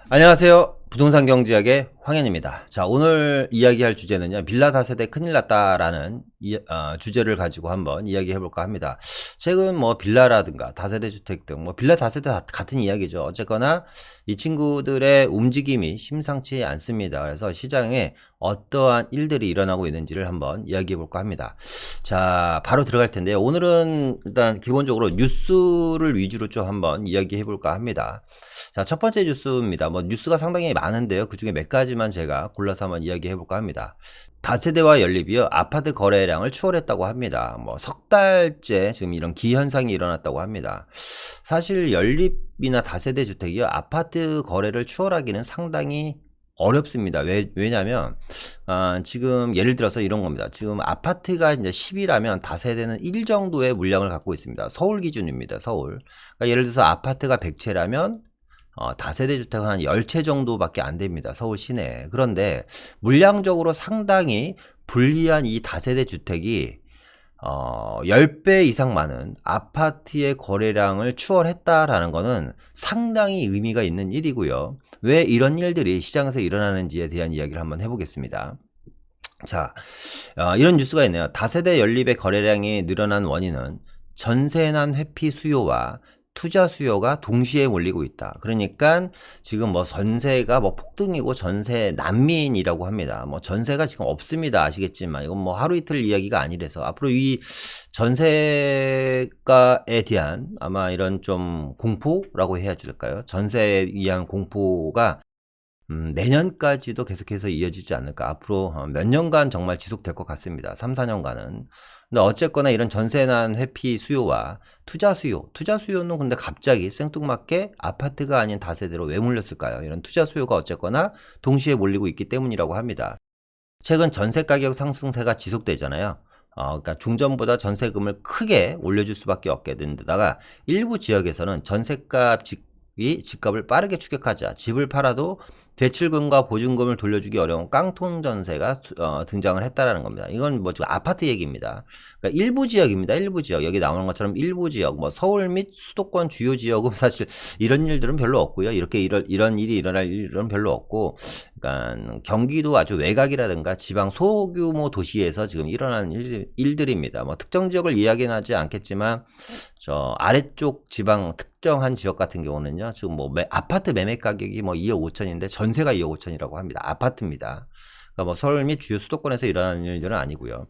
안녕하세요. 부동산 경제학의 황현입니다. 자, 오늘 이야기할 주제는요, 빌라 다세대 큰일 났다라는 주제를 가지고 한번 이야기해 볼까 합니다. 최근 뭐 빌라라든가 다세대 주택 등 뭐 빌라 다세대 다 같은 이야기죠. 어쨌거나 이 친구들의 움직임이 심상치 않습니다. 그래서 시장에 어떠한 일들이 일어나고 있는지를 한번 이야기해 볼까 합니다. 자, 바로 들어갈 텐데요. 오늘은 일단 기본적으로 뉴스를 위주로 좀 한번 이야기해 볼까 합니다. 자, 첫 번째 뉴스입니다. 뭐 뉴스가 상당히 많은데요. 그 중에 몇 가지만 제가 골라서 한번 이야기해 볼까 합니다. 다세대와 연립이요, 아파트 거래량을 추월했다고 합니다. 뭐 석 달째 지금 이런 기현상이 일어났다고 합니다. 사실 연립이나 다세대 주택이요, 아파트 거래를 추월하기는 상당히 어렵습니다. 왜냐면, 지금 예를 들어서 이런 겁니다. 지금 아파트가 이제 10이라면 다세대는 1 정도의 물량을 갖고 있습니다. 서울 기준입니다. 서울. 그러니까 예를 들어서 아파트가 100채라면 다세대 주택은 한 10채 정도밖에 안 됩니다. 서울 시내에. 그런데 물량적으로 상당히 불리한 이 다세대 주택이 10배 이상 많은 아파트의 거래량을 추월했다라는 것은 상당히 의미가 있는 일이고요. 왜 이런 일들이 시장에서 일어나는지에 대한 이야기를 한번 해보겠습니다. 자, 이런 뉴스가 있네요. 다세대 연립의 거래량이 늘어난 원인은 전세난 회피 수요와 투자 수요가 동시에 몰리고 있다. 그러니까 지금 뭐 전세가 뭐 폭등이고 전세 난민이라고 합니다. 뭐 전세가 지금 없습니다. 아시겠지만 이건 뭐 하루 이틀 이야기가 아니라서 앞으로 이 전세가에 대한 아마 이런 좀 공포라고 해야 될까요? 전세에 의한 공포가 내년까지도 계속해서 이어지지 않을까. 앞으로 몇 년간 정말 지속될 것 같습니다. 3, 4년간은. 근데 어쨌거나 이런 전세난 회피 수요와 투자 수요는 근데 갑자기 생뚱맞게 아파트가 아닌 다세대로 왜 몰렸을까요? 이런 투자 수요가 어쨌거나 동시에 몰리고 있기 때문이라고 합니다. 최근 전세 가격 상승세가 지속되잖아요. 그러니까 중전보다 전세금을 크게 올려줄 수밖에 없게 된 데다가 일부 지역에서는 집값을 빠르게 추격하자 집을 팔아도 대출금과 보증금을 돌려주기 어려운 깡통 전세가 등장을 했다라는 겁니다. 이건 뭐 지금 아파트 얘기입니다. 그러니까 일부 지역입니다. 일부 지역. 여기 나오는 것처럼 일부 지역, 뭐 서울 및 수도권 주요 지역은 사실 이런 일들은 별로 없고요. 이런 일이 일어날 일은 별로 없고, 그러니까 경기도 아주 외곽이라든가 지방 소규모 도시에서 지금 일어나는 일들입니다. 뭐 특정 지역을 이야기는 하지 않겠지만 저 아래쪽 지방 특정한 지역 같은 경우는요, 지금 뭐 아파트 매매 가격이 뭐 2억 5천인데 전세가 2억 5천이라고 합니다. 아파트입니다. 그러니까 뭐 서울 및 주요 수도권에서 일어나는 일들은 아니고요.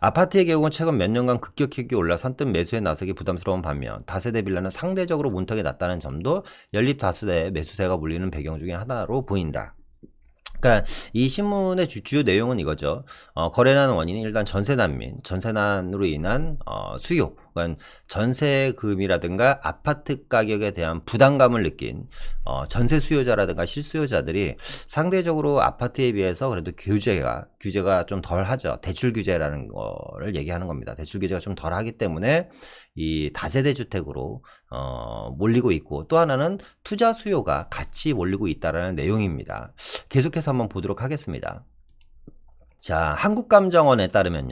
아파트의 경우는 최근 몇 년간 급격하게 올라 선뜻 매수에 나서기 부담스러운 반면 다세대 빌라는 상대적으로 문턱이 낮다는 점도 연립 다수대 매수세가 몰리는 배경 중에 하나로 보인다. 그러니까 이 신문의 주요 내용은 이거죠. 거래난 원인이 일단 전세난으로 인한 수요, 그러니까 전세금이라든가 아파트 가격에 대한 부담감을 느낀 전세 수요자라든가 실수요자들이 상대적으로 아파트에 비해서 그래도 규제가 좀 덜하죠. 대출 규제라는 거를 얘기하는 겁니다. 대출 규제가 좀 덜하기 때문에 이 다세대 주택으로 몰리고 있고, 또 하나는 투자 수요가 같이 몰리고 있다라는 내용입니다. 계속해서 한번 보도록 하겠습니다. 자, 한국감정원에 따르면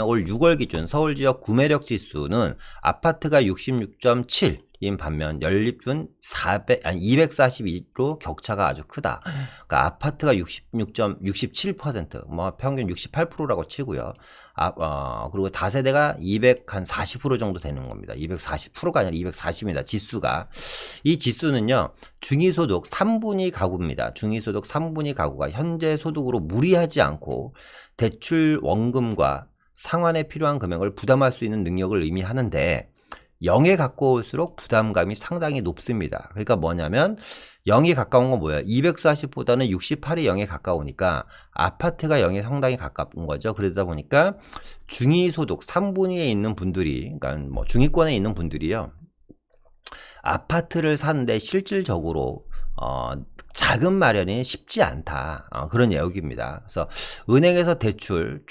올 6월 기준 서울 지역 구매력 지수는 아파트가 66.7, 인 반면 연립은 242로 격차가 아주 크다. 그러니까 아파트가 67%, 뭐 평균 68%라고 치고요. 그리고 다세대가 240% 정도 되는 겁니다. 240%가 아니라 240입니다. 지수가. 이 지수는요, 중위소득 3분위 가구입니다. 중위소득 3분위 가구가 현재 소득으로 무리하지 않고 대출 원금과 상환에 필요한 금액을 부담할 수 있는 능력을 의미하는데, 0에 가까울수록 부담감이 상당히 높습니다. 그러니까 뭐냐면 0이 가까운 건 뭐예요? 240보다는 68이 0에 가까우니까 아파트가 0에 상당히 가까운 거죠. 그러다 보니까 중위소득 3분위에 있는 분들이, 그러니까 뭐 중위권에 있는 분들이요, 아파트를 사는데 실질적으로 자금 마련이 쉽지 않다. 그런 내용입니다. 그래서 은행에서 대출,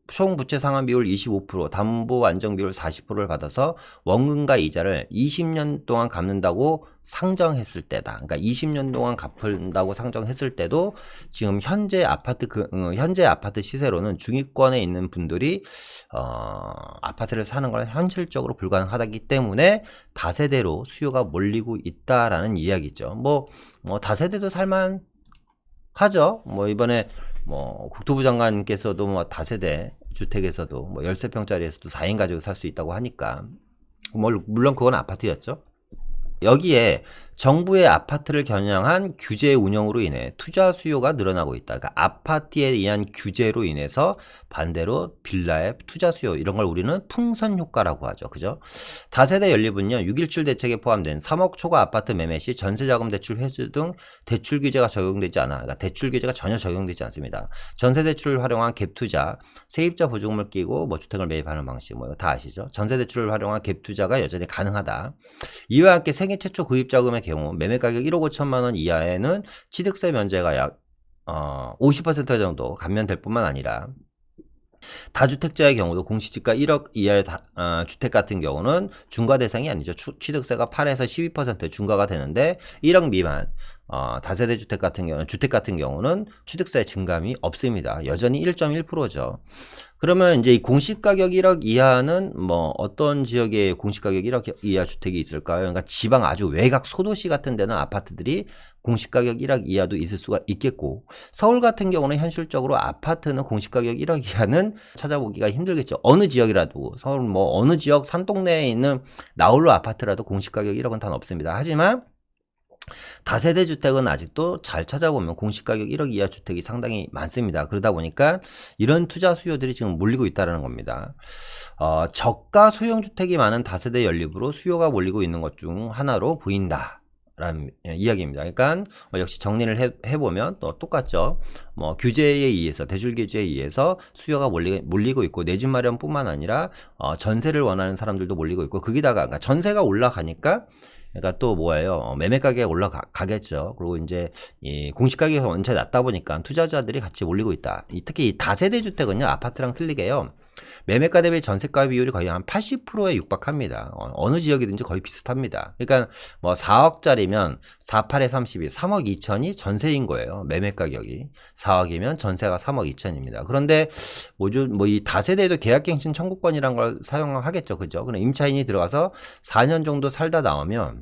총부채 상환 비율 25%, 담보 안정 비율 40%를 받아서 원금과 이자를 20년 동안 갚는다고 상정했을 때다. 그러니까 20년 동안 갚는다고 상정했을 때도 지금 현재 아파트 시세로는 중위권에 있는 분들이 아파트를 사는 건 현실적으로 불가능하기 때문에 다세대로 수요가 몰리고 있다라는 이야기죠. 뭐 뭐 다세대도 살만 하죠. 뭐 이번에 뭐 국토부 장관께서도 뭐 다세대 주택에서도 뭐 13평짜리에서도 4인 가족이 살 수 있다고 하니까 물론 그건 아파트였죠. 여기에 정부의 아파트를 겨냥한 규제 운영으로 인해 투자 수요가 늘어나고 있다. 그러니까 아파트에 의한 규제로 인해서 반대로 빌라의 투자 수요, 이런 걸 우리는 풍선 효과라고 하죠. 그죠? 다세대 연립은요, 6.17 대책에 포함된 3억 초과 아파트 매매 시 전세자금 대출 회수 등 대출 규제가 적용되지 않아. 그러니까 대출 규제가 전혀 적용되지 않습니다. 전세 대출을 활용한 갭 투자, 세입자 보증금을 끼고 뭐 주택을 매입하는 방식, 뭐 다 아시죠? 전세 대출을 활용한 갭 투자가 여전히 가능하다. 이와 함께 생애 최초 구입 자금의 경우 매매 가격 1억 5천만 원 이하에는 취득세 면제가 약 50% 정도 감면될 뿐만 아니라 다주택자의 경우도 공시지가 1억 이하의 주택 같은 경우는 중과 대상이 아니죠. 취득세가 8에서 12% 중과가 되는데 1억 미만 다세대 주택 같은 경우는 취득세 증감이 없습니다. 여전히 1.1%죠. 그러면 이제 이 공시가격 1억 이하는 뭐 어떤 지역에 공시가격 1억 이하 주택이 있을까요? 그러니까 지방 아주 외곽 소도시 같은 데는 아파트들이 공시가격 1억 이하도 있을 수가 있겠고, 서울 같은 경우는 현실적으로 아파트는 공시가격 1억 이하는 찾아보기가 힘들겠죠. 어느 지역이라도, 서울 뭐 어느 지역 산동네에 있는 나홀로 아파트라도 공시가격 1억은 단 없습니다. 하지만 다세대 주택은 아직도 잘 찾아보면 공시가격 1억 이하 주택이 상당히 많습니다. 그러다 보니까 이런 투자 수요들이 지금 몰리고 있다는 겁니다. 저가 소형주택이 많은 다세대 연립으로 수요가 몰리고 있는 것 중 하나로 보인다 라는 이야기입니다. 그러니까 역시 정리를 해보면 또 똑같죠. 뭐 규제에 의해서, 대출 규제에 의해서 수요가 몰리고 있고, 내 집 마련 뿐만 아니라 전세를 원하는 사람들도 몰리고 있고, 거기다가 그러니까 전세가 올라가니까 그러니까 또 뭐예요? 매매 가격이 올라가겠죠. 그리고 이제 이 공시 가격이 원체 낮다 보니까 투자자들이 같이 몰리고 있다. 특히 이 다세대 주택은요, 아파트랑 틀리게요, 매매가 대비 전세가 비율이 거의 한 80%에 육박합니다. 어느 지역이든지 거의 비슷합니다. 그러니까 뭐 4억짜리면 48에 32, 3억 2천이 전세인 거예요. 매매 가격이 4억이면 전세가 3억 2천입니다. 그런데 뭐 이 다세대도 계약갱신 청구권이란 걸 사용하겠죠, 그죠? 그럼 임차인이 들어가서 4년 정도 살다 나오면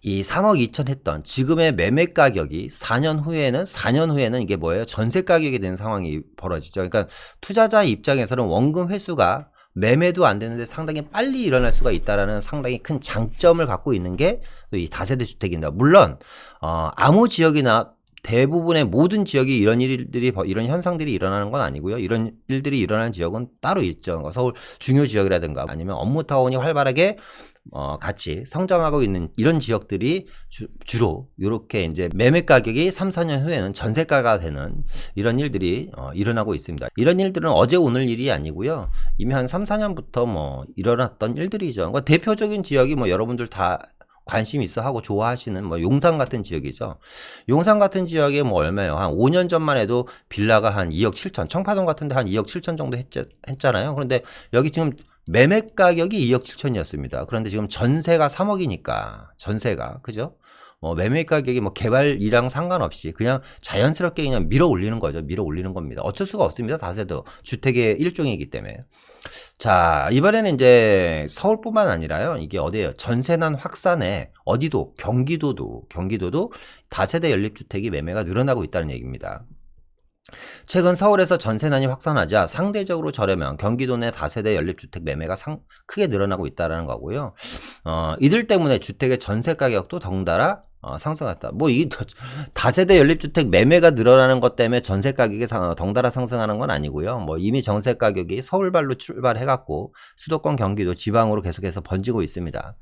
이 3억 2천 했던 지금의 매매 가격이 4년 후에는 이게 뭐예요? 전세 가격이 되는 상황이 벌어지죠. 그러니까 투자자 입장에서는 원금 회수가 매매도 안 되는데 상당히 빨리 일어날 수가 있다라는 상당히 큰 장점을 갖고 있는 게 이 다세대 주택입니다. 물론 아무 지역이나 대부분의 모든 지역이 이런 현상들이 일어나는 건 아니고요. 이런 일들이 일어나는 지역은 따로 있죠. 서울 중요 지역이라든가 아니면 업무타운이 활발하게 같이 성장하고 있는 이런 지역들이 주로 이렇게 이제 매매 가격이 3, 4년 후에는 전세가가 되는 이런 일들이 일어나고 있습니다. 이런 일들은 어제 오늘 일이 아니고요. 이미 한 3, 4년부터 뭐 일어났던 일들이죠. 그러니까 대표적인 지역이 뭐 여러분들 다 관심 있어 하고 좋아하시는 뭐 용산 같은 지역이죠. 용산 같은 지역에 뭐 얼마예요? 한 5년 전만 해도 빌라가 한 2억 7천, 청파동 같은데 한 2억 7천 정도 했잖아요. 그런데 여기 지금 매매 가격이 2억 7천이었습니다. 그런데 지금 전세가 3억이니까, 전세가, 그죠? 매매 가격이 뭐 개발이랑 상관없이 그냥 자연스럽게 그냥 밀어 올리는 거죠. 밀어 올리는 겁니다. 어쩔 수가 없습니다. 다세도 주택의 일종이기 때문에. 자, 이번에는 이제 서울뿐만 아니라요, 이게 어디예요? 전세난 확산에 어디도, 경기도도 다세대 연립주택이 매매가 늘어나고 있다는 얘기입니다. 최근 서울에서 전세난이 확산하자 상대적으로 저렴한 경기도 내 다세대 연립주택 매매가 크게 늘어나고 있다는 거고요. 이들 때문에 주택의 전세 가격도 덩달아 상승했다. 뭐 이 다세대 연립주택 매매가 늘어나는 것 때문에 전세 가격이 덩달아 상승하는 건 아니고요. 뭐 이미 전세 가격이 서울발로 출발해갖고 수도권, 경기도, 지방으로 계속해서 번지고 있습니다.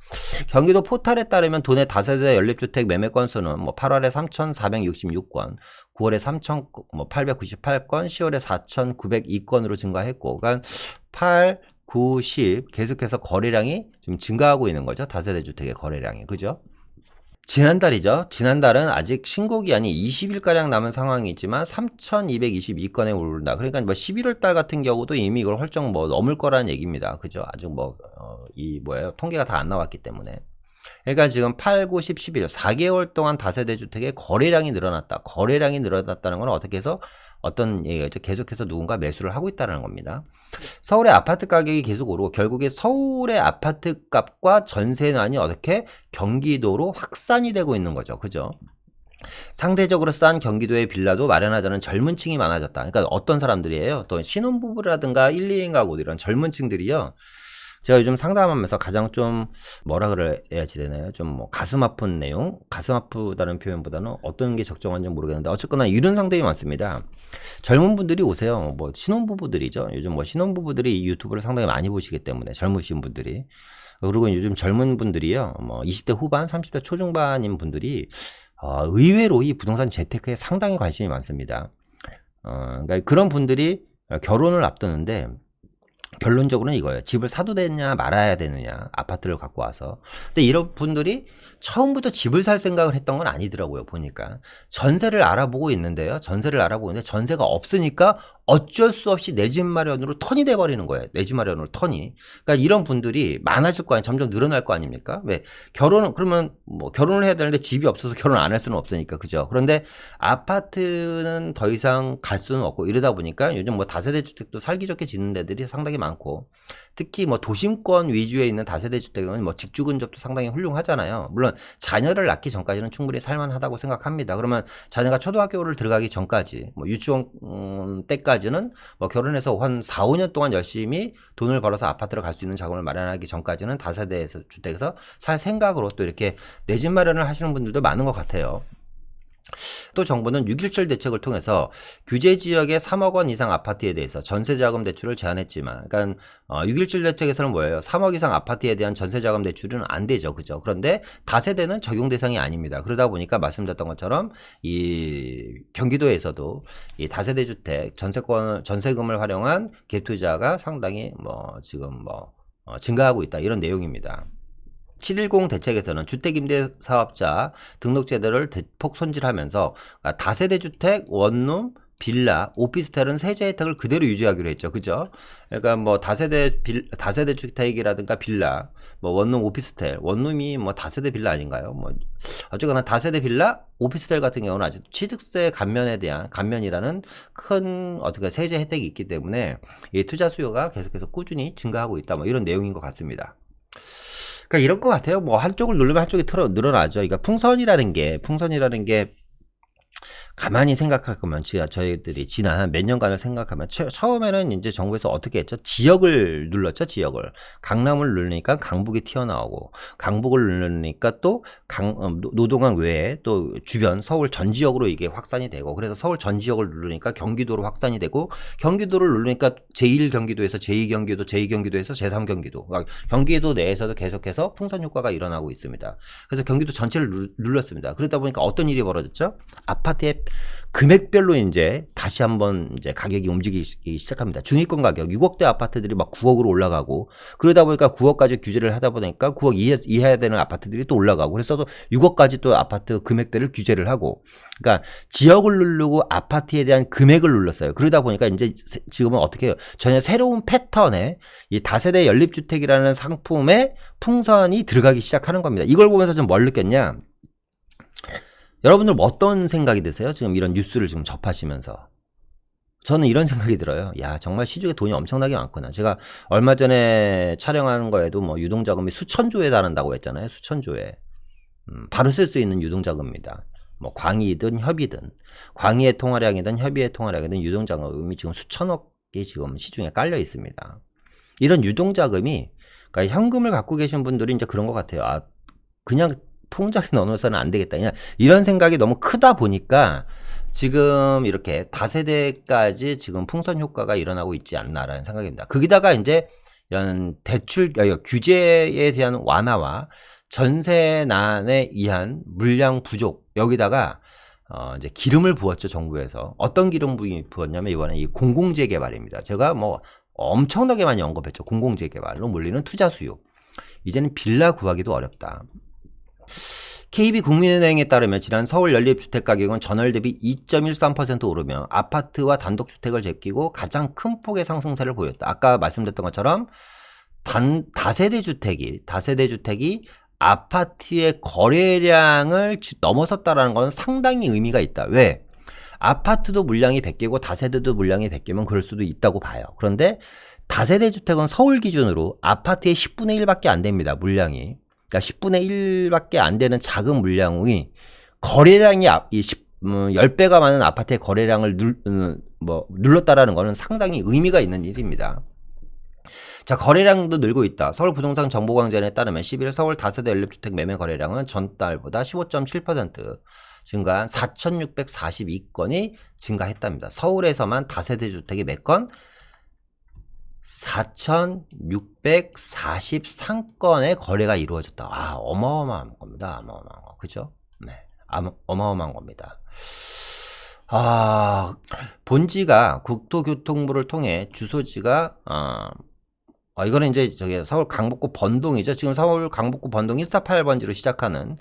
경기도 포탈에 따르면 도내 다세대 연립주택 매매 건수는 뭐 8월에 3,466건, 9월에 3,898건, 10월에 4,902건으로 증가했고, 그러니까 8, 9, 10 계속해서 거래량이 지금 증가하고 있는 거죠. 다세대 주택의 거래량이, 그죠? 지난달이죠. 지난달은 아직 신고 기한이 20일가량 남은 상황이지만 3,222건에 오른다. 그러니까 뭐 11월 달 같은 경우도 이미 이걸 헐쩍 뭐 넘을 거라는 얘기입니다. 그죠? 아직 뭐, 통계가 다 안 나왔기 때문에. 그러니까 지금 8, 9, 10, 11, 4개월 동안 다세대 주택의 거래량이 늘어났다. 거래량이 늘어났다는 건 어떻게 해서 어떤 얘기죠? 계속해서 누군가 매수를 하고 있다는 겁니다. 서울의 아파트 가격이 계속 오르고 결국에 서울의 아파트 값과 전세난이 어떻게 경기도로 확산이 되고 있는 거죠. 그죠? 상대적으로 싼 경기도의 빌라도 마련하자는 젊은 층이 많아졌다. 그러니까 어떤 사람들이에요? 또 신혼부부라든가 1, 2인 가구 이런 젊은 층들이요. 제가 요즘 상담하면서 가장 좀 뭐라 그래야지 되나요? 좀 뭐 가슴 아픈 내용? 가슴 아프다는 표현보다는 어떤 게 적정한지 모르겠는데 어쨌거나 이런 상담이 많습니다. 젊은 분들이 오세요. 뭐 신혼부부들이죠. 요즘 뭐 신혼부부들이 이 유튜브를 상당히 많이 보시기 때문에 젊으신 분들이. 그리고 요즘 젊은 분들이요. 뭐 20대 후반, 30대 초중반인 분들이 의외로 이 부동산 재테크에 상당히 관심이 많습니다. 그러니까 그런 분들이 결혼을 앞두는데 결론적으로는 이거예요. 집을 사도 되느냐 말아야 되느냐 아파트를 갖고 와서. 근데 이런 분들이 처음부터 집을 살 생각을 했던 건 아니더라고요. 보니까 전세를 알아보고 있는데요. 전세를 알아보고 있는데 전세가 없으니까 어쩔 수 없이 내 집 마련으로 턴이 돼버리는 거예요. 내 집 마련으로 턴이. 그러니까 이런 분들이 많아질 거 아니에요. 점점 늘어날 거 아닙니까? 왜 결혼은 그러면 뭐 결혼을 해야 되는데 집이 없어서 결혼 안 할 수는 없으니까 그죠? 그런데 아파트는 더 이상 갈 수는 없고 이러다 보니까 요즘 뭐 다세대 주택도 살기 좋게 짓는 데들이 상당히 많고 특히 뭐 도심권 위주에 있는 다세대 주택은 뭐 직주 근접도 상당히 훌륭하잖아요. 물론 자녀를 낳기 전까지는 충분히 살만하다고 생각합니다. 그러면 자녀가 초등학교를 들어가기 전까지 뭐 유치원 때까지는 뭐 결혼해서 한 4, 5년 동안 열심히 돈을 벌어서 아파트를 갈 수 있는 자금을 마련하기 전까지는 다세대 주택에서 살 생각으로 또 이렇게 내 집 마련을 하시는 분들도 많은 것 같아요. 또 정부는 6.17 대책을 통해서 규제 지역의 3억 원 이상 아파트에 대해서 전세자금 대출을 제한했지만, 그러니까 6.17 대책에서는 뭐예요? 3억 이상 아파트에 대한 전세자금 대출은 안 되죠, 그죠? 그런데 다세대는 적용 대상이 아닙니다. 그러다 보니까 말씀드렸던 것처럼 이 경기도에서도 이 다세대 주택 전세금을 활용한 갭 투자가 상당히 뭐 지금 뭐 증가하고 있다 이런 내용입니다. 710 대책에서는 주택임대사업자 등록제도를 대폭 손질하면서 다세대 주택, 원룸, 빌라, 오피스텔은 세제 혜택을 그대로 유지하기로 했죠. 그죠? 그러니까 뭐 다세대 주택이라든가 빌라, 뭐 원룸, 오피스텔, 원룸이 뭐 다세대 빌라 아닌가요? 뭐 어쨌거나 다세대 빌라, 오피스텔 같은 경우는 아직 취득세 감면에 대한 감면이라는 큰 어떻게 세제 혜택이 있기 때문에 이 투자 수요가 계속해서 꾸준히 증가하고 있다. 뭐 이런 내용인 것 같습니다. 그러니까 이럴 것 같아요. 뭐 한쪽을 누르면 한쪽이 늘어나죠. 그러니까 풍선이라는 게 가만히 생각할 거면 저희들이 지난 한 몇 년간을 생각하면 처음에는 이제 정부에서 어떻게 했죠? 지역을 눌렀죠. 지역을. 강남을 누르니까 강북이 튀어나오고 강북을 누르니까 또 노동항 외에 또 주변 서울 전 지역으로 이게 확산이 되고 그래서 서울 전 지역을 누르니까 경기도로 확산이 되고 경기도를 누르니까 제1경기도에서 제2경기도 제2경기도에서 제3경기도 그러니까 경기도 내에서도 계속해서 풍선 효과가 일어나고 있습니다. 그래서 경기도 전체를 눌렀습니다. 그러다 보니까 어떤 일이 벌어졌죠? 아파트의 금액별로 이제 다시 한번 이제 가격이 움직이기 시작합니다. 중위권 가격 6억대 아파트들이 막 9억으로 올라가고 그러다 보니까 9억까지 규제를 하다 보니까 9억 이해야 되는 아파트들이 또 올라가고 그래서 또 6억까지 또 아파트 금액대를 규제를 하고 그러니까 지역을 누르고 아파트에 대한 금액을 눌렀어요. 그러다 보니까 이제 지금은 어떻게 해요? 전혀 새로운 패턴에 이 다세대 연립주택이라는 상품에 풍선이 들어가기 시작하는 겁니다. 이걸 보면서 좀 뭘 느꼈냐? 여러분들 뭐 어떤 생각이 드세요? 지금 이런 뉴스를 지금 접하시면서. 저는 이런 생각이 들어요. 야, 정말 시중에 돈이 엄청나게 많구나. 제가 얼마 전에 촬영한 거에도 뭐 유동자금이 수천조에 달한다고 했잖아요. 수천조에. 바로 쓸 수 있는 유동자금입니다. 뭐 광의든 협의든 광의의 통화량이든 협의의 통화량이든 유동자금이 지금 수천억이 지금 시중에 깔려 있습니다. 이런 유동자금이 그러니까 현금을 갖고 계신 분들이 이제 그런 것 같아요. 아, 그냥 통장에 넣어놓아서는 안 되겠다. 그냥 이런 생각이 너무 크다 보니까 지금 이렇게 다세대까지 지금 풍선 효과가 일어나고 있지 않나라는 생각입니다. 거기다가 이제 이런 규제에 대한 완화와 전세난에 의한 물량 부족 여기다가 이제 기름을 부었죠. 정부에서. 어떤 기름 부었냐면 이번에 이 공공재개발입니다. 제가 뭐 엄청나게 많이 언급했죠. 공공재개발로 몰리는 투자 수요. 이제는 빌라 구하기도 어렵다. KB국민은행에 따르면 지난 서울 연립주택 가격은 전월 대비 2.13% 오르며 아파트와 단독주택을 제끼고 가장 큰 폭의 상승세를 보였다. 아까 말씀드렸던 것처럼 다세대 주택이 아파트의 거래량을 넘어섰다라는 건 상당히 의미가 있다. 왜? 아파트도 물량이 100개고 다세대도 물량이 100개면 그럴 수도 있다고 봐요. 그런데 다세대 주택은 서울 기준으로 아파트의 10분의 1밖에 안 됩니다. 물량이. 그러니까 10분의 1밖에 안 되는 작은 물량이 거래량이 10배가 많은 아파트의 거래량을 눌렀다라는 것은 상당히 의미가 있는 일입니다. 자, 거래량도 늘고 있다. 서울부동산정보광장에 따르면 11일 서울 다세대 연립주택 매매 거래량은 전달보다 15.7% 증가한 4,642건이 증가했답니다. 서울에서만 다세대 주택이 몇 건? 4,643건의 거래가 이루어졌다. 와, 어마어마한 겁니다. 어마어마한 거. 그죠? 네. 어마어마한 겁니다. 본지가 국토교통부를 통해 주소지가, 이거는 이제 서울 강북구 번동이죠. 지금 서울 강북구 번동 148번지로 시작하는,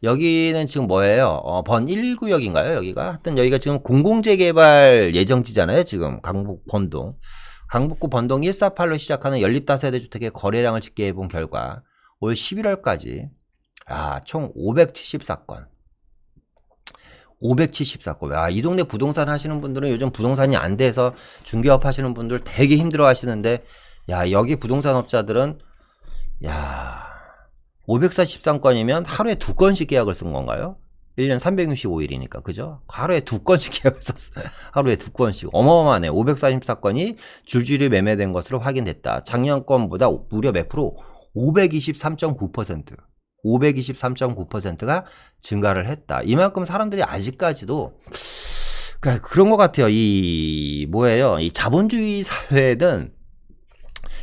여기는 지금 뭐예요? 번 1구역인가요? 여기가? 하여튼 여기가 지금 공공재개발 예정지잖아요. 지금 강북 번동. 강북구 번동 148로 시작하는 연립다세대 주택의 거래량을 집계해 본 결과 올 11월까지 총 574건. 574건. 이 동네 부동산 하시는 분들은 요즘 부동산이 안 돼서 중개업 하시는 분들 되게 힘들어 하시는데, 여기 부동산 업자들은 543건이면 하루에 2건씩 계약을 쓴 건가요? 1년 365일이니까, 그죠? 하루에 2건씩 계약을 썼어요. 하루에 2건씩. 어마어마하네. 544건이 줄줄이 매매된 것으로 확인됐다. 작년 건보다 무려 몇 프로? 523.9%. 523.9%가 증가를 했다. 이만큼 사람들이 아직까지도, 그런 것 같아요. 이 자본주의 사회는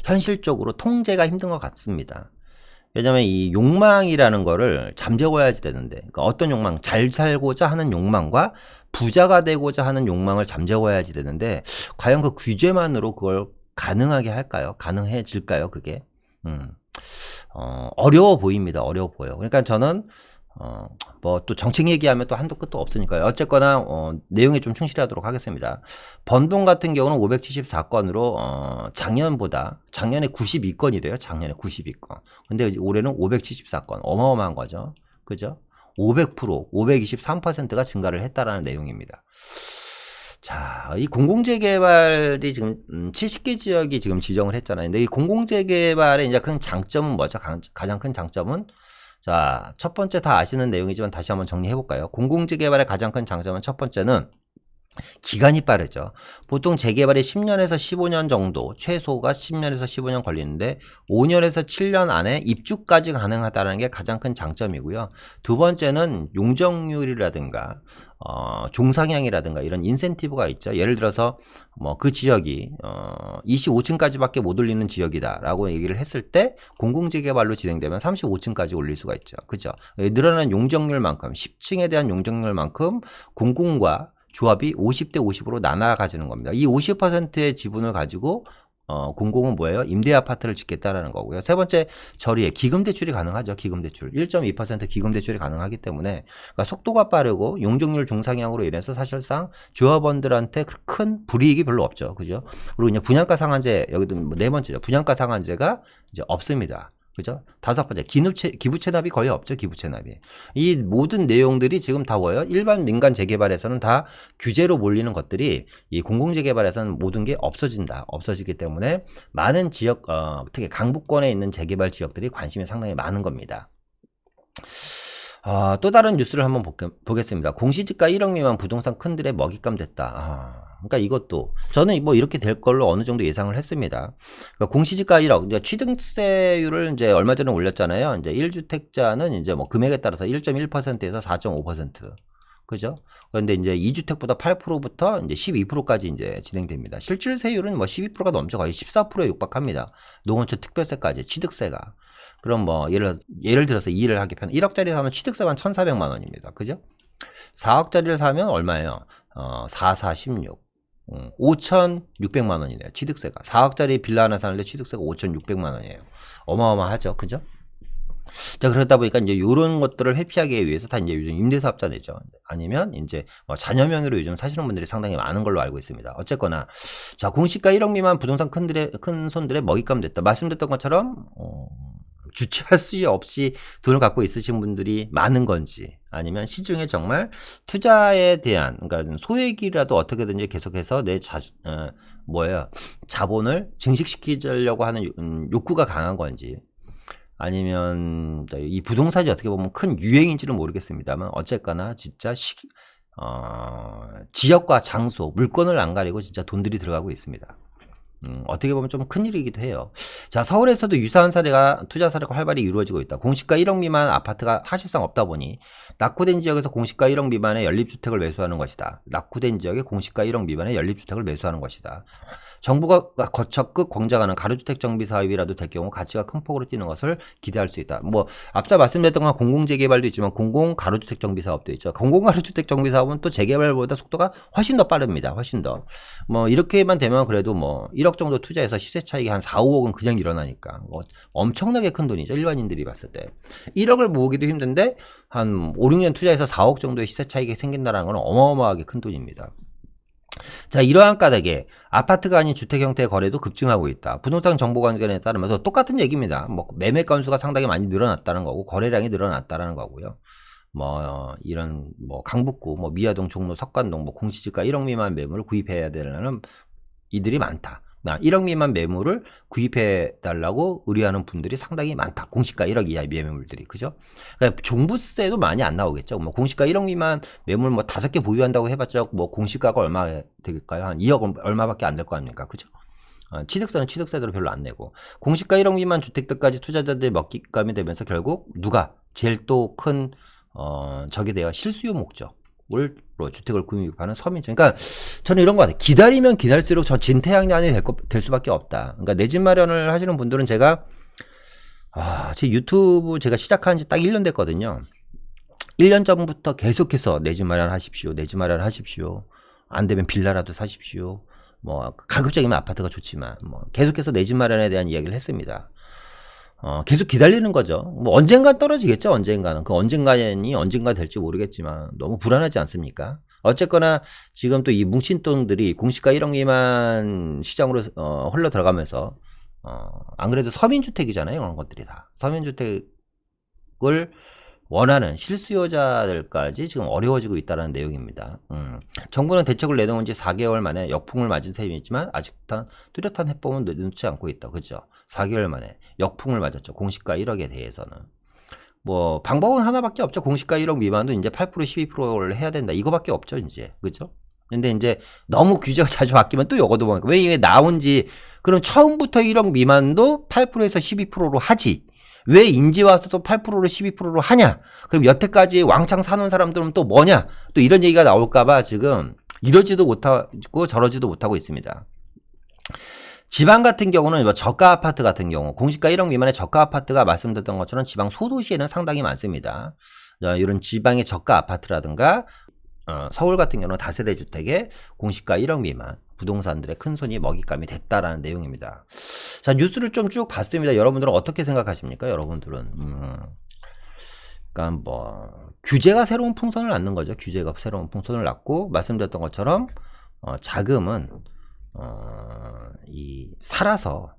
현실적으로 통제가 힘든 것 같습니다. 왜냐면 이 욕망이라는 거를 잠재워야지 되는데, 그러니까 어떤 욕망, 잘 살고자 하는 욕망과 부자가 되고자 하는 욕망을 잠재워야지 되는데, 과연 그 규제만으로 그걸 가능하게 할까요? 가능해질까요? 그게? 어려워 보입니다. 어려워 보여요. 그러니까 저는 또 정책 얘기하면 또 한도 끝도 없으니까요. 어쨌거나 내용에 좀 충실하도록 하겠습니다. 번동 같은 경우는 574건으로 작년에 92건이래요. 작년에 92건. 근데 올해는 574건. 어마어마한 거죠. 그죠? 500%, 523%가 증가를 했다라는 내용입니다. 자, 이 공공재개발이 지금 70개 지역이 지금 지정을 했잖아요. 근데 이 공공재개발의 이제 큰 장점은 뭐죠? 가장 큰 장점은, 자, 첫 번째 다 아시는 내용이지만 다시 한번 정리해볼까요? 공공재개발의 가장 큰 장점은 첫 번째는 기간이 빠르죠. 보통 재개발이 10년에서 15년 정도, 최소가 10년에서 15년 걸리는데 5년에서 7년 안에 입주까지 가능하다는 게 가장 큰 장점이고요. 두 번째는 용적률이라든가 종상향이라든가 이런 인센티브가 있죠. 예를 들어서 그 지역이 25층까지밖에 못 올리는 지역이다라고 얘기를 했을 때 공공재개발로 진행되면 35층까지 올릴 수가 있죠. 그죠? 늘어나는 용적률만큼 10층에 대한 용적률만큼 공공과 조합이 50대 50으로 나눠 가지는 겁니다. 이 50%의 지분을 가지고 공공은 뭐예요? 임대 아파트를 짓겠다라는 거고요. 세 번째, 저리에 기금대출이 가능하죠. 기금대출 1.2% 기금대출이 가능하기 때문에, 그러니까 속도가 빠르고 용적률 중상향으로 인해서 사실상 조합원들한테 큰 불이익이 별로 없죠. 그죠? 그리고 이제 분양가 상한제, 여기도 네 번째죠. 분양가 상한제가 이제 없습니다. 그죠? 다섯 번째, 기부 체납이 거의 없죠. 기부 체납이. 이 모든 내용들이 지금 다 뭐예요? 일반 민간 재개발에서는 다 규제로 몰리는 것들이 이 공공재개발에서는 모든 게 없어지기 때문에 많은 지역, 특히 강북권에 있는 재개발 지역들이 관심이 상당히 많은 겁니다. 또 다른 뉴스를 한번 보겠습니다. 공시지가 1억 미만 부동산 큰들의 먹잇감 됐다. 그러니까 이것도 저는 이렇게 될 걸로 어느 정도 예상을 했습니다. 그러니까 공시지가 1억, 이제 취득세율을 이제 얼마 전에 올렸잖아요. 이제 1주택자는 이제 금액에 따라서 1.1%에서 4.5%. 그죠? 그런데 이제 2주택보다 8%부터 이제 12%까지 이제 진행됩니다. 실질세율은 12%가 넘죠. 거의 14%에 육박합니다. 농어촌 특별세까지 취득세가. 그럼 예를 들어서 이해를 하기 편해. 1억짜리 사면 취득세만 1,400만 원입니다. 그죠? 4억짜리를 사면 얼마예요? 4, 4, 16. 5,600만 원이네요. 취득세가. 4억짜리 빌라 하나 사는데 취득세가 5,600만 원이에요. 어마어마하죠. 그죠? 자, 그러다 보니까 이제 이런 것들을 회피하기 위해서 다 이제 요즘 임대사업자 내죠. 아니면 이제 자녀 명의로 요즘 사시는 분들이 상당히 많은 걸로 알고 있습니다. 어쨌거나, 자, 공시가 1억 미만 부동산 큰 손들의 먹잇감 됐다. 말씀드렸던 것처럼, 주체할 수 없이 돈을 갖고 있으신 분들이 많은 건지, 아니면 시중에 정말 투자에 대한, 그러니까 소액이라도 어떻게든지 계속해서 내 자본을 증식시키려고 하는 욕구가 강한 건지, 아니면 이 부동산이 어떻게 보면 큰 유행인지는 모르겠습니다만, 어쨌거나 진짜 지역과 장소, 물건을 안 가리고 진짜 돈들이 들어가고 있습니다. 어떻게 보면 좀 큰일이기도 해요. 자, 서울에서도 유사한 투자 사례가 활발히 이루어지고 있다. 공시가 1억 미만 아파트가 사실상 없다 보니 낙후된 지역에서 공시가 1억 미만의 연립주택을 매수하는 것이다. 낙후된 지역에 공시가 1억 미만의 연립주택을 매수하는 것이다. 정부가 적극 권장하는 가로주택 정비 사업이라도 될 경우 가치가 큰 폭으로 뛰는 것을 기대할 수 있다. 뭐 앞서 말씀드렸던 건 공공재개발도 있지만 공공 가로주택 정비 사업도 있죠. 공공 가로주택 정비 사업은 또 재개발보다 속도가 훨씬 더 빠릅니다. 훨씬 더. 뭐 이렇게만 되면 그래도 뭐 1억 정도 투자해서 시세 차익이 한 4, 5억은 그냥 일어나니까 뭐 엄청나게 큰 돈이죠. 일반인들이 봤을 때. 1억을 모으기도 힘든데 한 5, 6년 투자해서 4억 정도의 시세 차익이 생긴다는 건 어마어마하게 큰 돈입니다. 자, 이러한 까닭에 아파트가 아닌 주택 형태의 거래도 급증하고 있다. 부동산 정보관계에 따르면서 똑같은 얘기입니다. 뭐 매매 건수가 상당히 많이 늘어났다는 거고 거래량이 늘어났다는 거고요. 뭐 이런 뭐 강북구, 뭐 미아동, 종로, 석관동, 뭐 공시지가 1억 미만 매물을 구입해야 되는 이들이 많다. 1억 미만 매물을 구입해 달라고 의뢰하는 분들이 상당히 많다. 공시가 1억 이하의 매물들이. 그죠? 그러니까 종부세도 많이 안 나오겠죠. 뭐 공시가 1억 미만 매물 뭐 5개 보유한다고 해봤자 뭐 공시가가 얼마 될까요? 한 2억 얼마밖에 안 될 거 아닙니까? 그죠? 취득세는 취득세대로 별로 안 내고. 공시가 1억 미만 주택들까지 투자자들이 먹잇감이 되면서 결국 누가 제일 또 큰 적이 되어 실수요 목적. 로 주택을 구입하는 서민층. 그러니까 저는 이런 거 같아요. 기다리면 기다릴수록 저 진퇴양난이 될 수밖에 없다. 그러니까 내 집 마련을 하시는 분들은 제가 제 유튜브 제가 시작한 지 딱 1년 됐거든요. 1년 전부터 계속해서 내 집 마련하십시오. 내 집 마련하십시오. 안 되면 빌라라도 사십시오. 뭐 가급적이면 아파트가 좋지만 뭐 계속해서 내 집 마련에 대한 이야기를 했습니다. 계속 기다리는 거죠. 뭐 언젠가 떨어지겠죠. 언젠가는. 그 언젠가 될지 모르겠지만 너무 불안하지 않습니까? 어쨌거나 지금 또 이 뭉친 돈들이 공시가 1억 미만 시장으로 흘러 들어가면서 안 그래도 서민주택이잖아요. 그런 것들이 다. 서민주택을 원하는 실수요자들까지 지금 어려워지고 있다는 내용입니다. 정부는 대책을 내놓은 지 4개월 만에 역풍을 맞은 셈이지만 아직 뚜렷한 해법은 놓지 않고 있다. 그죠? 4개월 만에 역풍을 맞았죠. 공시가 1억에 대해서는. 뭐 방법은 하나밖에 없죠. 공시가 1억 미만도 이제 8% 12%를 해야 된다. 이거밖에 없죠. 이제. 그죠? 근데 이제 너무 규제가 자주 바뀌면 또 요거도 보니까 왜 이게 나온지, 그럼 처음부터 1억 미만도 8%에서 12%로 하지. 왜 인제 와서도 8%로 12%로 하냐? 그럼 여태까지 왕창 사는 사람들은 또 뭐냐? 또 이런 얘기가 나올까봐 지금 이러지도 못하고 저러지도 못하고 있습니다. 지방 같은 경우는 뭐 저가 아파트 같은 경우, 공시가 1억 미만의 저가 아파트가 말씀드렸던 것처럼 지방 소도시에는 상당히 많습니다. 이런 지방의 저가 아파트라든가 서울 같은 경우는 다세대 주택에 공시가 1억 미만 부동산들의 큰 손이 먹잇감이 됐다라는 내용입니다. 자, 뉴스를 좀 쭉 봤습니다. 여러분들은 어떻게 생각하십니까? 여러분들은 그러니까 뭐 규제가 새로운 풍선을 낳는 거죠. 규제가 새로운 풍선을 낳고 말씀드렸던 것처럼 자금은 살아서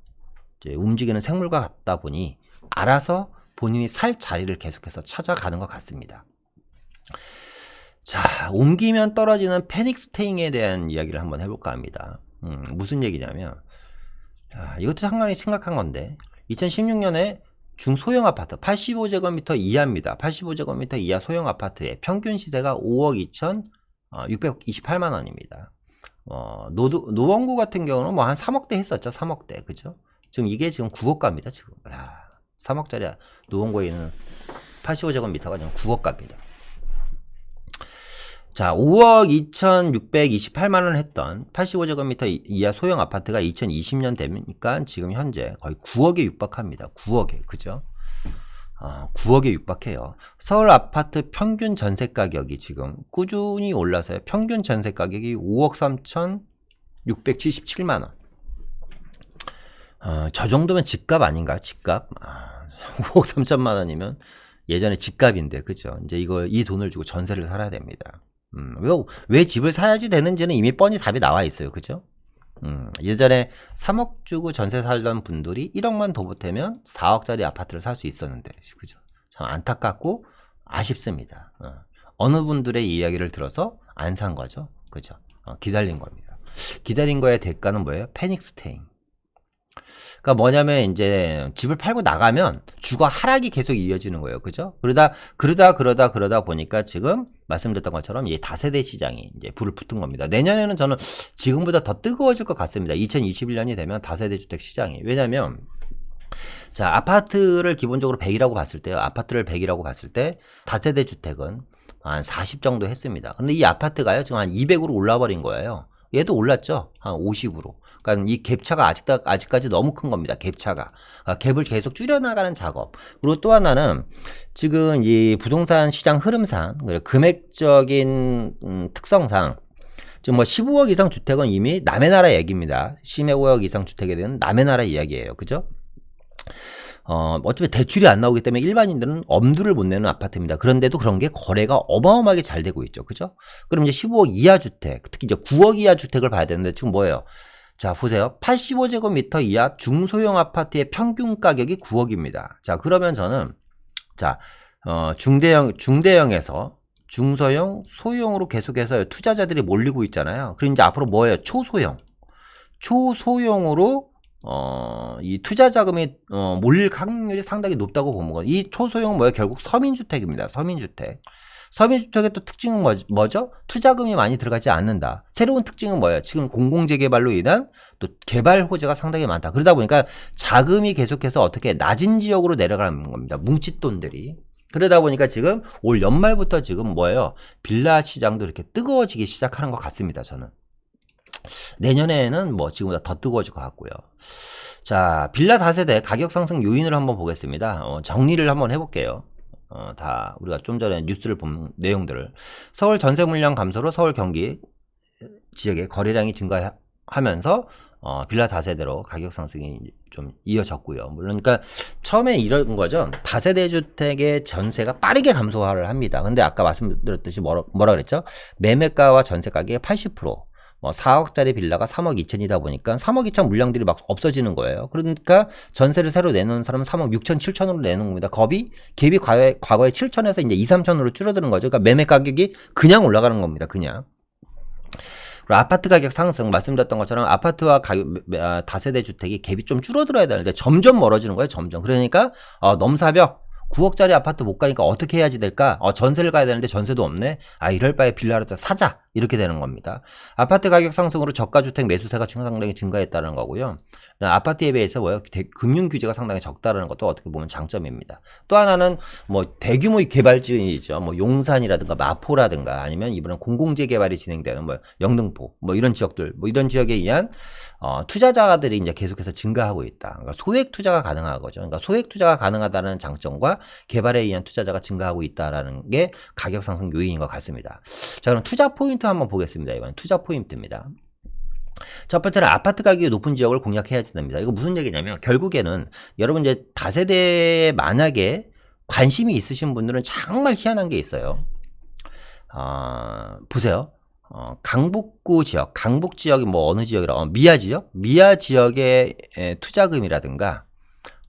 이제 움직이는 생물과 같다 보니 알아서 본인이 살 자리를 계속해서 찾아가는 것 같습니다. 자, 옮기면 떨어지는 패닉 스테잉에 대한 이야기를 한번 해볼까 합니다. 무슨 얘기냐면, 이것도 상당히 심각한 건데, 2016년에 중소형 아파트 85제곱미터 이하입니다. 85제곱미터 이하 소형 아파트의 평균 시세가 5억 2,628만 원입니다. 노원구 같은 경우는 뭐 한 3억대 했었죠. 3억대. 그죠? 지금 이게 지금 9억가입니다. 지금. 3억짜리 노원구에 있는 85제곱미터가 지금 9억가입니다. 자, 5억 2,628만원 했던 85제곱미터 이하 소형 아파트가 2020년 되니까 지금 현재 거의 9억에 육박합니다. 9억에. 그죠? 9억에 육박해요. 서울 아파트 평균 전세 가격이 지금 꾸준히 올라서요. 평균 전세 가격이 5억 3,677만원. 저 정도면 집값 아닌가요? 집값? 5억 3천만원이면 예전에 집값인데, 그죠? 이제 이 돈을 주고 전세를 살아야 됩니다. 왜 집을 사야지 되는지는 이미 뻔히 답이 나와 있어요. 그죠? 예전에 3억 주고 전세 살던 분들이 1억만 더 보태면 4억짜리 아파트를 살 수 있었는데, 그죠? 참 안타깝고 아쉽습니다. 어느 분들의 이야기를 들어서 안 산 거죠. 그죠? 기다린 겁니다. 기다린 거의 대가는 뭐예요? 패닉 스테잉. 그러니까 뭐냐면 이제 집을 팔고 나가면 주거 하락이 계속 이어지는 거예요. 그죠? 그러다 보니까 지금 말씀드렸던 것처럼 이 다세대 시장이 이제 불을 붙은 겁니다. 내년에는 저는 지금보다 더 뜨거워질 것 같습니다. 2021년이 되면 다세대 주택 시장이. 왜냐면 자, 아파트를 기본적으로 100이라고 봤을 때요. 아파트를 100이라고 봤을 때 다세대 주택은 한 40 정도 했습니다. 근데 이 아파트가요. 지금 한 200으로 올라 버린 거예요. 얘도 올랐죠. 한 50으로. 그러니까 이 갭차가 아직까지 너무 큰 겁니다. 갭차가. 갭을 계속 줄여나가는 작업. 그리고 또 하나는 지금 이 부동산 시장 흐름상, 금액적인 특성상 지금 뭐 15억 이상 주택은 이미 남의 나라 얘기입니다. 15억 이상 주택에 대한 남의 나라 이야기예요. 그죠? 어차피 대출이 안 나오기 때문에 일반인들은 엄두를 못 내는 아파트입니다. 그런데도 그런 게 거래가 어마어마하게 잘 되고 있죠. 그죠? 그럼 이제 15억 이하 주택, 특히 이제 9억 이하 주택을 봐야 되는데 지금 뭐예요? 자, 보세요. 85제곱미터 이하 중소형 아파트의 평균 가격이 9억입니다. 자, 그러면 저는, 자, 중대형에서 중소형, 소형으로 계속해서 투자자들이 몰리고 있잖아요. 그리고 이제 앞으로 뭐예요? 초소형으로 이 투자 자금이 몰릴 확률이 상당히 높다고 보는 거예요. 이 초소형은 뭐예요? 결국 서민주택입니다. 서민주택. 서민주택의 또 특징은 뭐죠? 투자금이 많이 들어가지 않는다. 새로운 특징은 뭐예요? 지금 공공재개발로 인한 또 개발 호재가 상당히 많다. 그러다 보니까 자금이 계속해서 어떻게 낮은 지역으로 내려가는 겁니다. 뭉칫돈들이. 그러다 보니까 지금 올 연말부터 지금 뭐예요? 빌라 시장도 이렇게 뜨거워지기 시작하는 것 같습니다. 저는. 내년에는 뭐 지금보다 더 뜨거워질 것 같고요. 자, 빌라 다세대 가격 상승 요인을 한번 보겠습니다. 정리를 한번 해볼게요. 다 우리가 좀 전에 뉴스를 본 내용들을. 서울 전세 물량 감소로 서울 경기 지역의 거래량이 증가하면서 빌라 다세대로 가격 상승이 좀 이어졌고요. 물론 그러니까 처음에 이런 거죠. 다세대 주택의 전세가 빠르게 감소를 합니다. 근데 아까 말씀드렸듯이 뭐라 그랬죠? 매매가와 전세 가격의 80%. 4억짜리 빌라가 3억 2천이다 보니까 3억 2천 물량들이 막 없어지는 거예요. 그러니까 전세를 새로 내놓은 사람은 3억 6천 7천으로 내놓은 겁니다. 갭이 과거에 7천에서 이제 2, 3천으로 줄어드는 거죠. 그러니까 매매 가격이 그냥 올라가는 겁니다. 그냥. 그리고 아파트 가격 상승 말씀드렸던 것처럼 아파트와 다세대 주택이 갭이 좀 줄어들어야 되는데 점점 멀어지는 거예요. 점점. 그러니까 넘사벽 9억짜리 아파트 못 가니까 어떻게 해야지 될까? 전세를 가야 되는데 전세도 없네. 이럴 바에 빌라를 사자. 이렇게 되는 겁니다. 아파트 가격 상승으로 저가주택 매수세가 상당히 증가했다는 거고요. 아파트에 비해서 뭐요? 금융 규제가 상당히 적다라는 것도 어떻게 보면 장점입니다. 또 하나는 뭐 대규모 개발지이죠. 뭐 용산이라든가 마포라든가 아니면 이번에 공공재 개발이 진행되는 뭐 영등포 뭐 이런 지역들 뭐 이런 지역에 의한 투자자들이 이제 계속해서 증가하고 있다. 그러니까 소액 투자가 가능한 거죠. 그러니까 소액 투자가 가능하다는 장점과 개발에 의한 투자자가 증가하고 있다라는 게 가격 상승 요인인 것 같습니다. 자, 그럼 투자 포인트 한번 보겠습니다. 이번 투자 포인트입니다. 첫 번째는 아파트 가격이 높은 지역을 공략해야 됩니다. 이거 무슨 얘기냐면 결국에는 여러분 이제 다세대에 만약에 관심이 있으신 분들은 정말 희한한 게 있어요. 보세요. 강북구 지역, 강북 지역이 뭐 어느 지역이라 미아 지역? 미아 지역의 투자금이라든가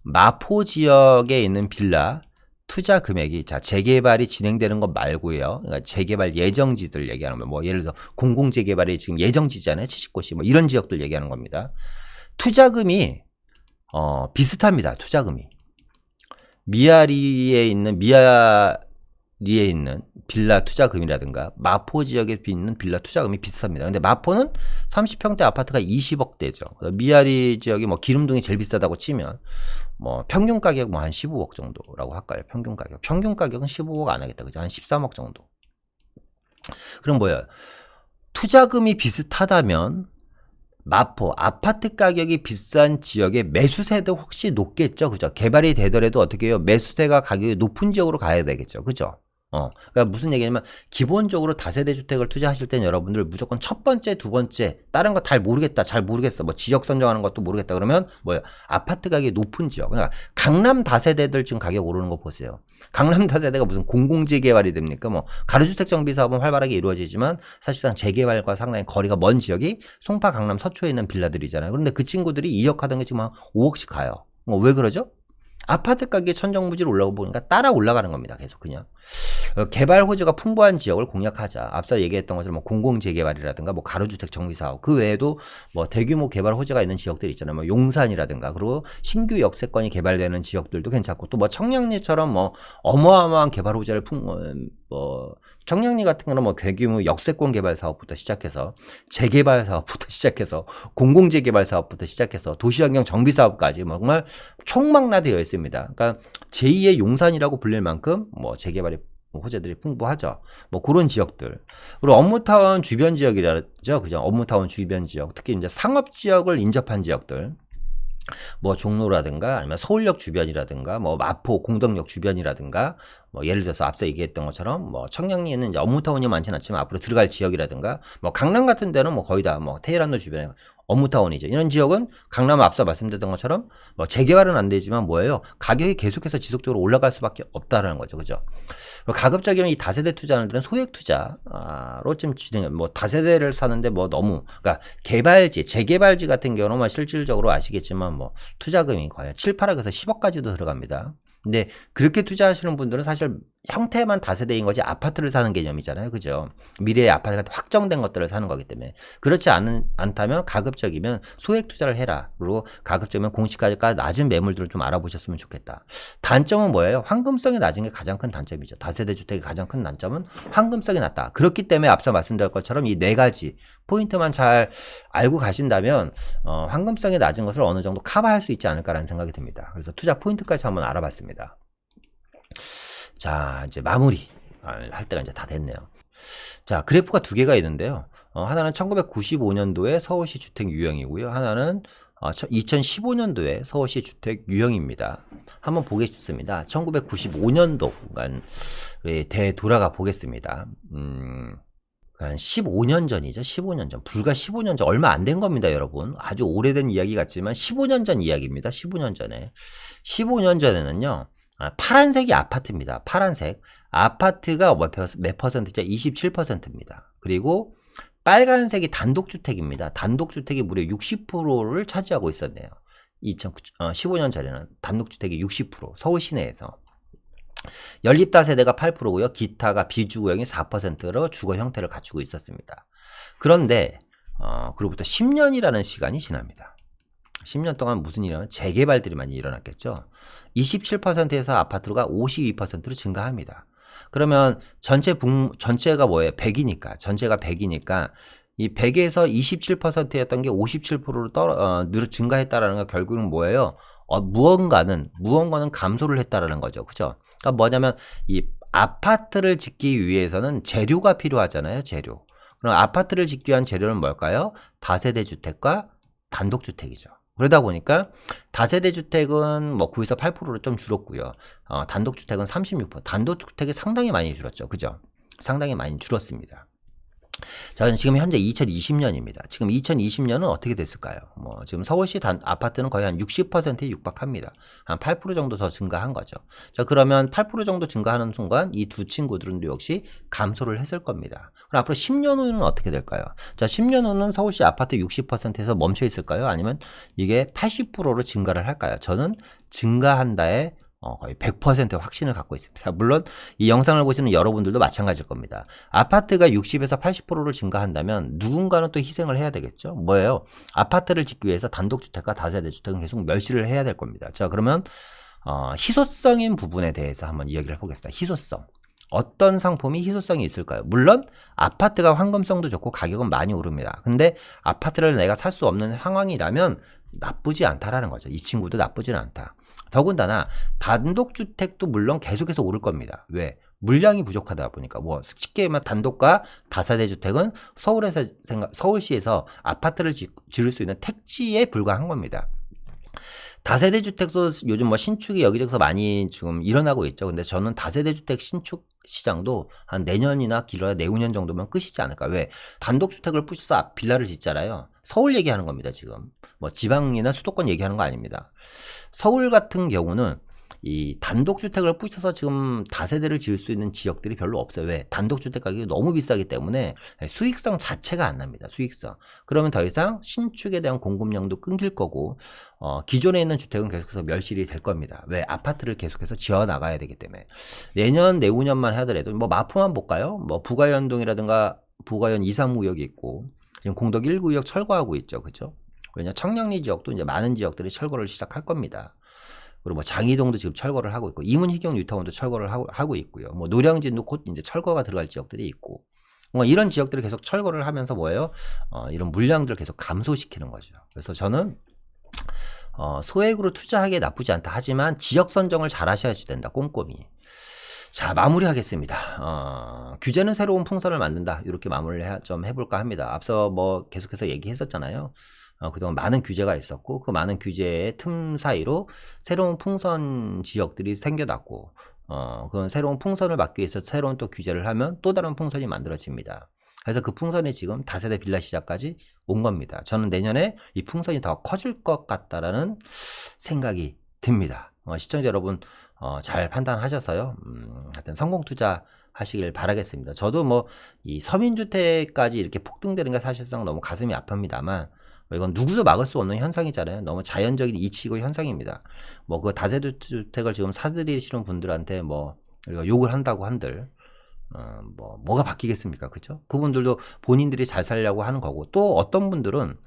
마포 지역에 있는 빌라 투자 금액이 자 재개발이 진행되는 것 말고요. 그러니까 재개발 예정지들 얘기하는 거예요. 뭐 예를 들어 공공 재개발이 지금 예정지잖아요. 70곳이 뭐 이런 지역들 얘기하는 겁니다. 투자금이 비슷합니다. 투자금이 미아리에 있는 빌라 투자금이라든가 마포 지역에 있는 빌라 투자금이 비슷합니다. 근데 마포는 30평대 아파트가 20억대죠. 미아리 지역이 뭐 기름동이 제일 비싸다고 치면 뭐 평균 가격 뭐 한 15억 정도라고 할까요? 평균 가격은 15억 안 하겠다. 그죠? 한 13억 정도. 그럼 뭐예요? 투자금이 비슷하다면 마포 아파트 가격이 비싼 지역의 매수세도 혹시 높겠죠. 그죠? 개발이 되더라도 어떻게 해요? 매수세가 가격이 높은 지역으로 가야 되겠죠. 그죠? 그러니까 무슨 얘기냐면 기본적으로 다세대 주택을 투자하실 땐 여러분들 무조건 첫 번째, 두 번째 다른 거 잘 모르겠다, 잘 모르겠어, 뭐 지역 선정하는 것도 모르겠다 그러면 뭐예요? 아파트 가격이 높은 지역. 그러니까 강남 다세대들 지금 가격 오르는 거 보세요. 강남 다세대가 무슨 공공재개발이 됩니까? 뭐 가로주택 정비 사업은 활발하게 이루어지지만 사실상 재개발과 상당히 거리가 먼 지역이 송파, 강남, 서초에 있는 빌라들이잖아요. 그런데 그 친구들이 2억 하던 게 지금 한 5억씩 가요. 왜 그러죠? 아파트 가격이 천정부지로 올라오고 보니까 따라 올라가는 겁니다. 계속 그냥. 개발 호재가 풍부한 지역을 공략하자. 앞서 얘기했던 것처럼 뭐 공공재개발이라든가 뭐 가로주택 정비사업 그 외에도 뭐 대규모 개발 호재가 있는 지역들 있잖아요. 뭐 용산이라든가 그리고 신규 역세권이 개발되는 지역들도 괜찮고 또 뭐 청량리처럼 뭐 어마어마한 개발 호재를 청량리 같은 거는 뭐 대규모 역세권 개발 사업부터 시작해서 재개발 사업부터 시작해서 공공재개발 사업부터 시작해서 도시환경 정비 사업까지 뭐 정말 총망라되어 있습니다. 그러니까 제2의 용산이라고 불릴 만큼 뭐 재개발이 호재들이 풍부하죠. 뭐 그런 지역들. 그리고 업무타운 주변 지역이라죠. 그죠? 업무타운 주변 지역. 특히 이제 상업 지역을 인접한 지역들. 뭐 종로라든가 아니면 서울역 주변이라든가 뭐 마포 공덕역 주변이라든가 뭐 예를 들어서 앞서 얘기했던 것처럼 뭐 청량리에는 이제 업무타운이 많지는 않지만 앞으로 들어갈 지역이라든가 뭐 강남 같은 데는 뭐 거의 다 뭐 테헤란로 주변에 업무타운이죠. 이런 지역은 강남은 앞서 말씀드렸던 것처럼 뭐 재개발은 안 되지만 뭐예요? 가격이 계속해서 지속적으로 올라갈 수밖에 없다라는 거죠. 그죠? 가급적이면 이 다세대 투자하는 소액 투자로 좀 진행, 뭐 다세대를 사는데 뭐 너무, 그러니까 개발지, 재개발지 같은 경우는 실질적으로 아시겠지만 뭐 투자금이 거의 7, 8억에서 10억까지도 들어갑니다. 근데 그렇게 투자하시는 분들은 사실 형태만 다세대인 거지 아파트를 사는 개념이잖아요. 그죠? 미래의 아파트가 확정된 것들을 사는 거기 때문에. 그렇지 않다면 가급적이면 소액 투자를 해라. 그리고 가급적이면 공시가가 낮은 매물들을 좀 알아보셨으면 좋겠다. 단점은 뭐예요? 황금성이 낮은 게 가장 큰 단점이죠. 다세대 주택의 가장 큰 단점은 황금성이 낮다. 그렇기 때문에 앞서 말씀드린 것처럼 이 네 가지 포인트만 잘 알고 가신다면 황금성이 낮은 것을 어느 정도 커버할 수 있지 않을까라는 생각이 듭니다. 그래서 투자 포인트까지 한번 알아봤습니다. 자, 이제 마무리 할 때가 이제 다 됐네요. 자, 그래프가 두 개가 있는데요. 하나는 1995년도에 서울시 주택 유형이고요. 하나는 2015년도에 서울시 주택 유형입니다. 한번 보겠습니다. 1995년도 되돌아가 보겠습니다. 한 15년 전이죠. 15년 전. 불과 15년 전. 얼마 안 된 겁니다, 여러분. 아주 오래된 이야기 같지만 15년 전 이야기입니다. 15년 전에. 15년 전에는요. 파란색이 아파트입니다. 파란색. 아파트가 몇 퍼센트죠? 27%입니다. 그리고 빨간색이 단독주택입니다. 단독주택이 무려 60%를 차지하고 있었네요. 15년 전에는 단독주택이 60%. 서울 시내에서. 연립다세대가 8%고요. 기타가 비주거형이 4%로 주거 형태를 갖추고 있었습니다. 그런데 그로부터 10년이라는 시간이 지납니다. 10년 동안 무슨 일이 일어나면 재개발들이 많이 일어났겠죠. 27%에서 아파트가 52%로 증가합니다. 그러면 전체가 뭐예요? 100이니까. 전체가 100이니까 이 100에서 27%였던 게 57%로 증가했다라는 거 결국은 뭐예요? 무언가는 감소를 했다라는 거죠. 그죠? 그러니까 뭐냐면 이 아파트를 짓기 위해서는 재료가 필요하잖아요. 재료. 그럼 아파트를 짓기 위한 재료는 뭘까요? 다세대 주택과 단독주택이죠. 그러다 보니까 다세대 주택은 뭐 9에서 8%로 좀 줄었고요. 단독주택은 36%. 단독주택이 상당히 많이 줄었죠. 그죠? 상당히 많이 줄었습니다. 자, 지금 현재 2020년입니다. 지금 2020년은 어떻게 됐을까요? 뭐 지금 서울시 아파트는 거의 한 60%에 육박합니다. 한 8% 정도 더 증가한 거죠. 자, 그러면 8% 정도 증가하는 순간 이 두 친구들은 역시 감소를 했을 겁니다. 그럼 앞으로 10년 후는 어떻게 될까요? 자, 10년 후는 서울시 아파트 60%에서 멈춰 있을까요? 아니면 이게 80%로 증가를 할까요? 저는 증가한다에 거의 100% 확신을 갖고 있습니다. 물론 이 영상을 보시는 여러분들도 마찬가지일 겁니다. 아파트가 60에서 80%를 증가한다면 누군가는 또 희생을 해야 되겠죠. 뭐예요? 아파트를 짓기 위해서 단독주택과 다세대 주택은 계속 멸시를 해야 될 겁니다. 자, 그러면 희소성인 부분에 대해서 한번 이야기를 해보겠습니다. 희소성. 어떤 상품이 희소성이 있을까요? 물론 아파트가 황금성도 좋고 가격은 많이 오릅니다. 근데 아파트를 내가 살 수 없는 상황이라면 나쁘지 않다라는 거죠. 이 친구도 나쁘지는 않다. 더군다나 단독주택도 물론 계속해서 오를 겁니다. 왜? 물량이 부족하다 보니까. 뭐 쉽게 말하면 단독과 다세대 주택은 서울시에서 아파트를 지을 수 있는 택지에 불과한 겁니다. 다세대 주택도 요즘 뭐 신축이 여기저기서 많이 지금 일어나고 있죠. 근데 저는 다세대 주택 신축 시장도 한 내년이나 길어야 내후년 정도면 끝이지 않을까. 왜? 단독주택을 부셔서 빌라를 짓잖아요. 서울 얘기하는 겁니다, 지금. 뭐 지방이나 수도권 얘기하는 거 아닙니다. 서울 같은 경우는 이 단독주택을 부셔서 지금 다세대를 지을 수 있는 지역들이 별로 없어요. 왜? 단독주택 가격이 너무 비싸기 때문에 수익성 자체가 안 납니다. 수익성. 그러면 더 이상 신축에 대한 공급량도 끊길 거고, 기존에 있는 주택은 계속해서 멸실이 될 겁니다. 왜? 아파트를 계속해서 지어 나가야 되기 때문에. 내년, 내후년만 하더라도, 뭐 마포만 볼까요? 뭐 부가연동이라든가 부가연 2, 3구역이 있고, 지금 공덕 1구역 철거하고 있죠. 그죠? 왜냐? 청량리 지역도 이제 많은 지역들이 철거를 시작할 겁니다. 그리고 뭐 장이동도 지금 철거를 하고 있고, 이문희경 뉴타운도 철거를 하고 있고요. 뭐 노량진도 곧 이제 철거가 들어갈 지역들이 있고, 뭐 이런 지역들을 계속 철거를 하면서 뭐예요? 이런 물량들을 계속 감소시키는 거죠. 그래서 저는 소액으로 투자하기에 나쁘지 않다. 하지만 지역 선정을 잘 하셔야지 된다. 꼼꼼히. 자, 마무리하겠습니다. 규제는 새로운 풍선을 만든다. 이렇게 마무리를 좀 해볼까 합니다. 앞서 뭐 계속해서 얘기했었잖아요. 그동안 많은 규제가 있었고, 그 많은 규제의 틈 사이로 새로운 풍선 지역들이 생겨났고, 그런 새로운 풍선을 막기 위해서 새로운 또 규제를 하면 또 다른 풍선이 만들어집니다. 그래서 그 풍선이 지금 다세대 빌라 시장까지 온 겁니다. 저는 내년에 이 풍선이 더 커질 것 같다라는 생각이 듭니다. 시청자 여러분, 잘 판단하셔서요. 하여튼 성공 투자 하시길 바라겠습니다. 저도 뭐 이 서민주택까지 이렇게 폭등되는 게 사실상 너무 가슴이 아픕니다만, 이건 누구도 막을 수 없는 현상이잖아요. 너무 자연적인 이치고 현상입니다. 뭐 그 다세대 주택을 지금 사들이시는 분들한테 뭐 욕을 한다고 한들 뭐가 바뀌겠습니까? 그죠? 그분들도 본인들이 잘 살려고 하는 거고, 또 어떤 분들은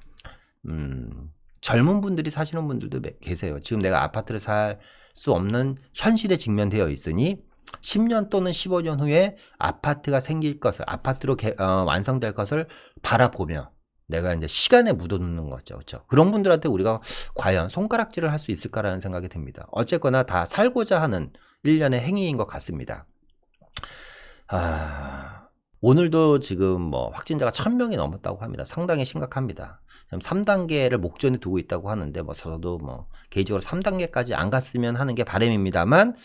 젊은 분들이 사시는 분들도 계세요. 지금 내가 아파트를 살 수 없는 현실에 직면되어 있으니 10년 또는 15년 후에 아파트가 생길 것을, 아파트로 완성될 것을 바라보며 내가 이제 시간에 묻어놓는 거죠. 그렇죠? 그런 분들한테 우리가 과연 손가락질을 할 수 있을까라는 생각이 듭니다. 어쨌거나 다 살고자 하는 일련의 행위인 것 같습니다. 오늘도 지금 뭐 확진자가 1000명이 넘었다고 합니다. 상당히 심각합니다. 지금 3단계를 목전에 두고 있다고 하는데, 뭐 저도 뭐 개인적으로 3단계까지 안 갔으면 하는 게 바람입니다만,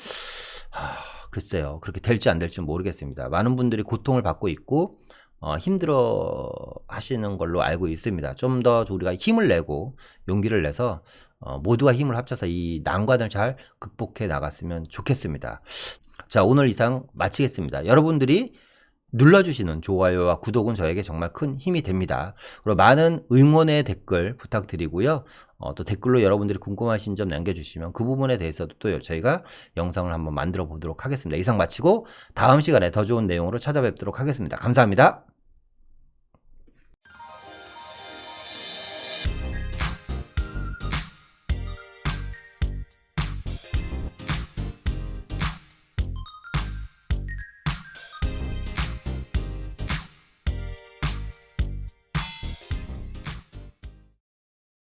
글쎄요. 그렇게 될지 안 될지 모르겠습니다. 많은 분들이 고통을 받고 있고, 힘들어 하시는 걸로 알고 있습니다. 좀 더 우리가 힘을 내고 용기를 내서 모두가 힘을 합쳐서 이 난관을 잘 극복해 나갔으면 좋겠습니다. 자, 오늘 이상 마치겠습니다. 여러분들이 눌러주시는 좋아요와 구독은 저에게 정말 큰 힘이 됩니다. 그리고 많은 응원의 댓글 부탁드리고요. 또 댓글로 여러분들이 궁금하신 점 남겨주시면 그 부분에 대해서도 또 저희가 영상을 한번 만들어 보도록 하겠습니다. 이상 마치고 다음 시간에 더 좋은 내용으로 찾아뵙도록 하겠습니다. 감사합니다.